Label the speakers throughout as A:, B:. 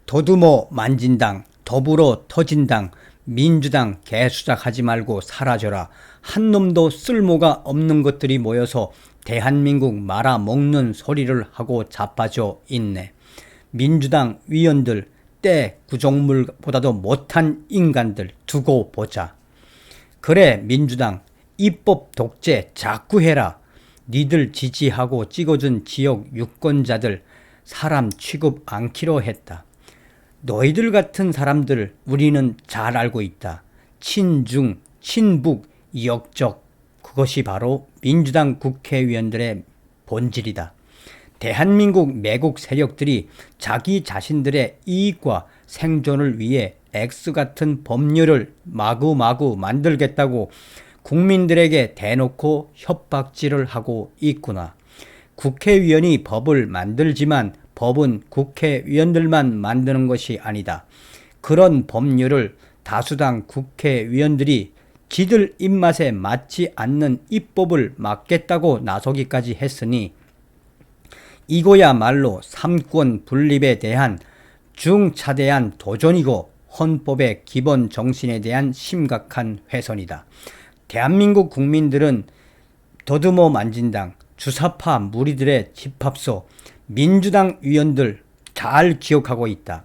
A: 더듬어 만진당, 더불어 터진당, 민주당 개수작하지 말고 사라져라. 한 놈도 쓸모가 없는 것들이 모여서 대한민국 말아먹는 소리를 하고 자빠져 있네. 민주당 위원들, 때 구정물보다도 못한 인간들 두고 보자. 그래 민주당 입법 독재 자꾸 해라. 니들 지지하고 찍어준 지역 유권자들 사람 취급 않기로 했다. 너희들 같은 사람들 우리는 잘 알고 있다. 친중, 친북, 역적 그것이 바로 민주당 국회의원들의 본질이다. 대한민국 매국 세력들이 자기 자신들의 이익과 생존을 위해 X같은 법률을 마구마구 만들겠다고 국민들에게 대놓고 협박질을 하고 있구나. 국회의원이 법을 만들지만 법은 국회의원들만 만드는 것이 아니다. 그런 법률을 다수당 국회의원들이 지들 입맛에 맞지 않는 입법을 막겠다고 나서기까지 했으니 이거야말로 삼권 분립에 대한 중차대한 도전이고 헌법의 기본 정신에 대한 심각한 훼손이다. 대한민국 국민들은 더듬어 만진당, 주사파 무리들의 집합소, 민주당 위원들 잘 기억하고 있다.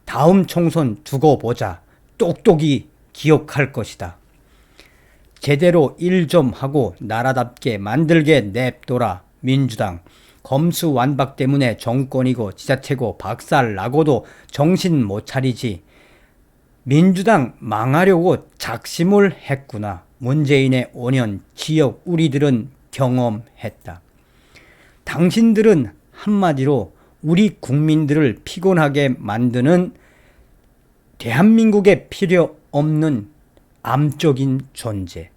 A: 다음 총선 두고 보자. 똑똑히 기억할 것이다. 제대로 일 좀 하고 나라답게 만들게 냅둬라. 민주당. 검수완박 때문에 정권이고 지자체고 박살 나고도 정신 못 차리지. 민주당 망하려고 작심을 했구나. 문재인의 5년 지역 우리들은 경험했다. 당신들은 한마디로 우리 국민들을 피곤하게 만드는 대한민국에 필요 없는 암적인 존재.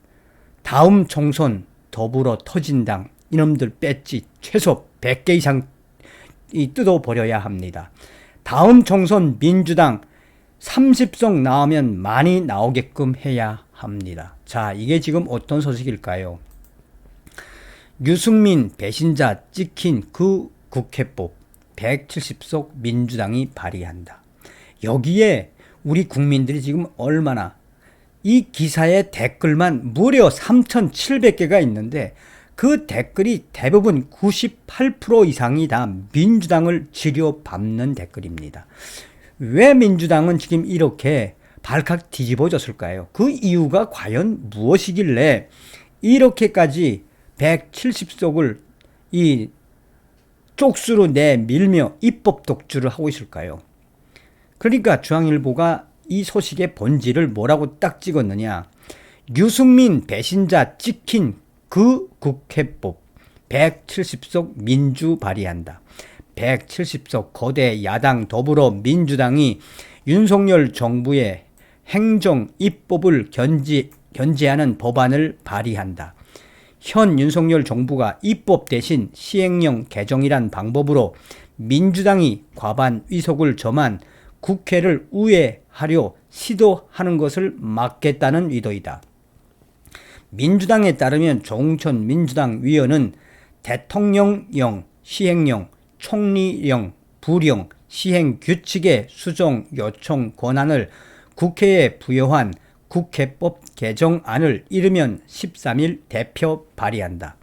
A: 다음 총선 더불어 터진당 이놈들 뺐지 최소 100개 이상 뜯어버려야 합니다. 다음 총선 민주당 30석 나오면 많이 나오게끔 해야 합니다. 자, 이게 지금 어떤 소식일까요? 유승민 배신자 찍힌 그 국회법 170석 민주당이 발의한다. 여기에 우리 국민들이 지금 얼마나 이 기사의 댓글만 무려 3,700개가 있는데 그 댓글이 대부분 98% 이상이 다 민주당을 지려밟는 댓글입니다. 왜 민주당은 지금 이렇게 발칵 뒤집어졌을까요? 그 이유가 과연 무엇이길래 이렇게까지 170석을 이 쪽수로 내밀며 입법 독주를 하고 있을까요? 그러니까 중앙일보가 이 소식의 본질을 뭐라고 딱 찍었느냐. 유승민 배신자 찍힌 그 국회법 170석 민주 발의한다. 170석 거대 야당 더불어민주당이 윤석열 정부의 행정 입법을 견제하는 법안을 발의한다. 현 윤석열 정부가 입법 대신 시행령 개정이란 방법으로 민주당이 과반 위속을 점한 국회를 우회하려 시도하는 것을 막겠다는 의도이다. 민주당에 따르면 조응천 민주당 위원은 대통령령, 시행령, 총리령, 부령, 시행규칙의 수정 요청 권한을 국회에 부여한 국회법 개정안을 이르면 13일 대표 발의한다.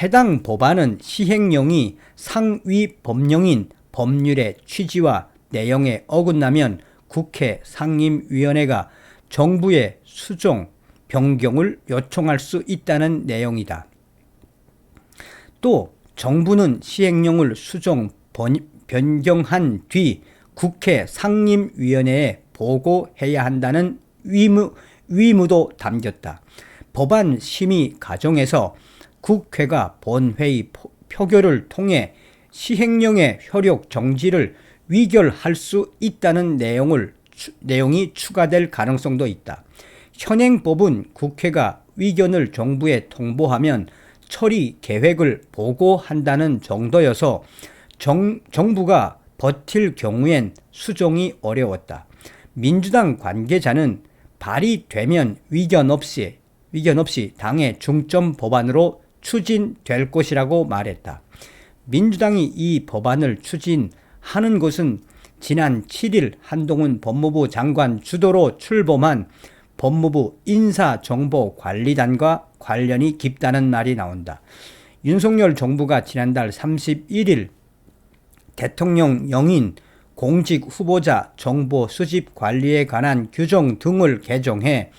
A: 해당 법안은 시행령이 상위 법령인 법률의 취지와 내용에 어긋나면 국회 상임위원회가 정부의 수정, 변경을 요청할 수 있다는 내용이다. 또 정부는 시행령을 수정, 변경한 뒤 국회 상임위원회에 보고해야 한다는 의무도 담겼다. 법안 심의 과정에서 국회가 본회의 표결을 통해 시행령의 효력 정지를 위결할 수 있다는 내용이 추가될 가능성도 있다. 현행법은 국회가 의견을 정부에 통보하면 처리 계획을 보고한다는 정도여서 정부가 버틸 경우엔 수정이 어려웠다. 민주당 관계자는 발의되면 위견 없이 당의 중점 법안으로 추진될 것이라고 말했다. 민주당이 이 법안을 추진하는 것은 지난 7일 한동훈 법무부 장관 주도로 출범한 법무부 인사정보관리단과 관련이 깊다는 말이 나온다. 윤석열 정부가 지난달 31일 대통령 영인 공직 후보자 정보 수집 관리에 관한 규정 등을 개정해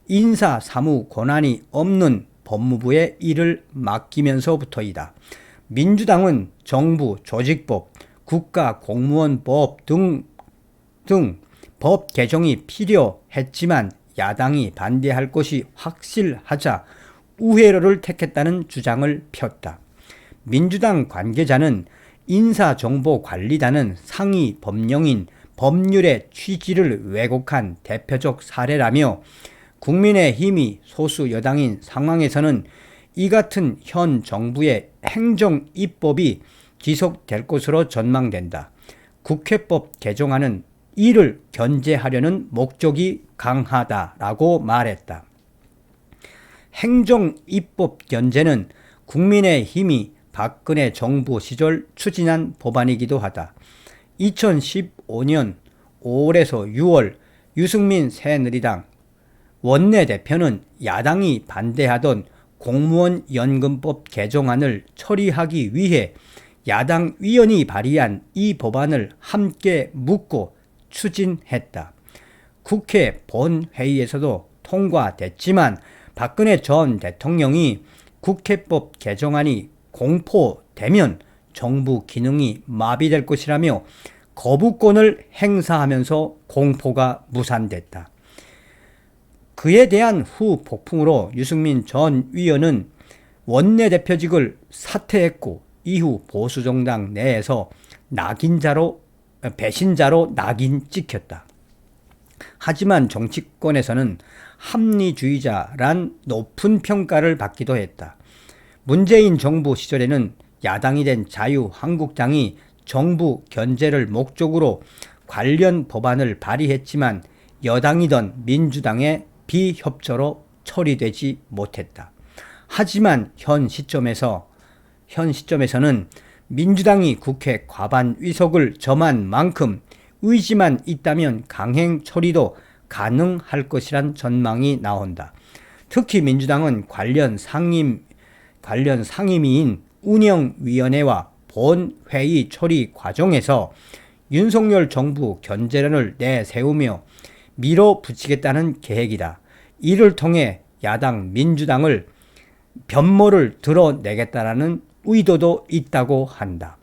A: 인사 사무 권한이 없는 법무부에 이를 맡기면서부터이다. 민주당은 정부 조직법, 국가공무원법 등 법 개정이 필요했지만 야당이 반대할 것이 확실하자 우회로를 택했다는 주장을 폈다. 민주당 관계자는 인사정보관리단은 상위 법령인 법률의 취지를 왜곡한 대표적 사례라며 국민의힘이 소수 여당인 상황에서는 이 같은 현 정부의 행정 입법이 지속될 것으로 전망된다. 국회법 개정안은 이를 견제하려는 목적이 강하다라고 말했다. 행정 입법 견제는 국민의힘이 박근혜 정부 시절 추진한 법안이기도 하다. 2015년 5월에서 6월 유승민 새누리당 원내대표는 야당이 반대하던 공무원 연금법 개정안을 처리하기 위해 야당 위원이 발의한 이 법안을 함께 묻고 추진했다. 국회 본회의에서도 통과됐지만 박근혜 전 대통령이 국회법 개정안이 공포되면 정부 기능이 마비될 것이라며 거부권을 행사하면서 공포가 무산됐다. 그에 대한 후폭풍으로 유승민 전 위원은 원내대표직을 사퇴했고 이후 보수정당 내에서 배신자로 낙인 찍혔다. 하지만 정치권에서는 합리주의자란 높은 평가를 받기도 했다. 문재인 정부 시절에는 야당이 된 자유한국당이 정부 견제를 목적으로 관련 법안을 발의했지만 여당이던 민주당의 비협조로 처리되지 못했다. 하지만 현 시점에서는 민주당이 국회 과반 의석을 점한 만큼 의지만 있다면 강행 처리도 가능할 것이란 전망이 나온다. 특히 민주당은 관련 상임위인 운영위원회와 본회의 처리 과정에서 윤석열 정부 견제론을 내세우며 밀어붙이겠다는 계획이다. 이를 통해 야당 민주당을 변모를 드러내겠다라는 의도도 있다고 한다.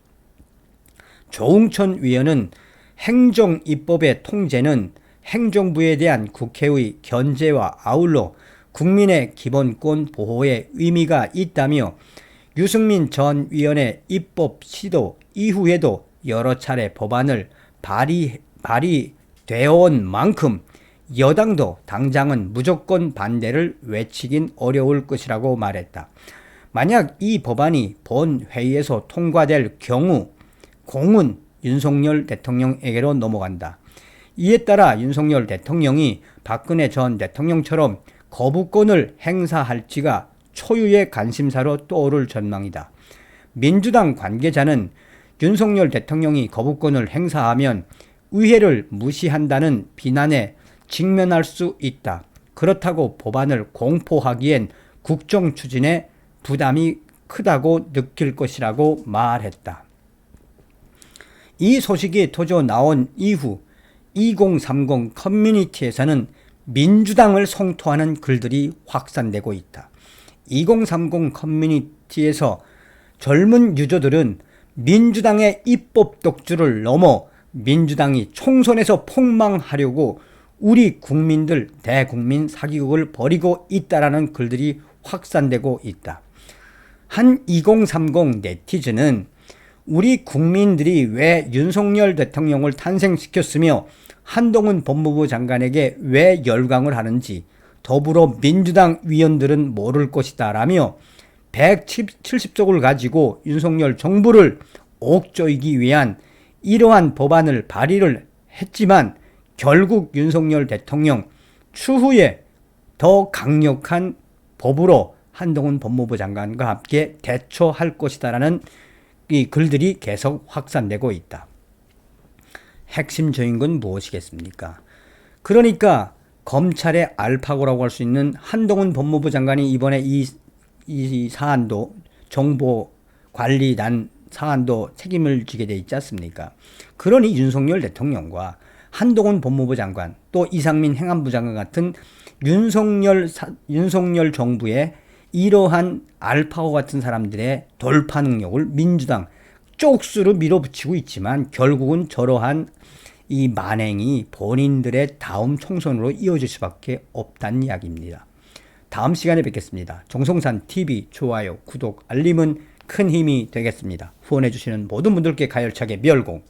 A: 조응천 위원은 행정입법의 통제는 행정부에 대한 국회의 견제와 아울러 국민의 기본권 보호에 의미가 있다며 유승민 전 위원의 입법 시도 이후에도 여러 차례 법안을 발의되어온 만큼 여당도 당장은 무조건 반대를 외치긴 어려울 것이라고 말했다. 만약 이 법안이 본회의에서 통과될 경우 공은 윤석열 대통령에게로 넘어간다. 이에 따라 윤석열 대통령이 박근혜 전 대통령처럼 거부권을 행사할지가 초유의 관심사로 떠오를 전망이다. 민주당 관계자는 윤석열 대통령이 거부권을 행사하면 의회를 무시한다는 비난에 직면할 수 있다. 그렇다고 법안을 공포하기엔 국정 추진에 부담이 크다고 느낄 것이라고 말했다. 이 소식이 터져 나온 이후 2030 커뮤니티에서는 민주당을 성토하는 글들이 확산되고 있다. 2030 커뮤니티에서 젊은 유저들은 민주당의 입법 독주를 넘어 민주당이 총선에서 폭망하려고 우리 국민들 대국민 사기극을 벌이고 있다라는 글들이 확산되고 있다. 한 2030 네티즌은 우리 국민들이 왜 윤석열 대통령을 탄생시켰으며 한동훈 법무부 장관에게 왜 열광을 하는지 더불어민주당 위원들은 모를 것이다 라며 170석을 가지고 윤석열 정부를 옥조이기 위한 이러한 법안을 발의를 했지만 결국 윤석열 대통령 추후에 더 강력한 법으로 한동훈 법무부 장관과 함께 대처할 것이다라는 이 글들이 계속 확산되고 있다. 핵심 저인건 무엇이겠습니까? 그러니까 검찰의 알파고라고 할 수 있는 한동훈 법무부 장관이 이번에 이 사안도 정보관리단 사안도 책임을 지게 돼 있지 않습니까? 그러니 윤석열 대통령과 한동훈 법무부 장관 또 이상민 행안부 장관 같은 윤석열 정부의 이러한 알파고 같은 사람들의 돌파 능력을 민주당 쪽수로 밀어붙이고 있지만 결국은 저러한 이 만행이 본인들의 다음 총선으로 이어질 수밖에 없다는 이야기입니다. 다음 시간에 뵙겠습니다. 정성산 TV 좋아요, 구독, 알림은 큰 힘이 되겠습니다. 후원해주시는 모든 분들께 가열차게 멸공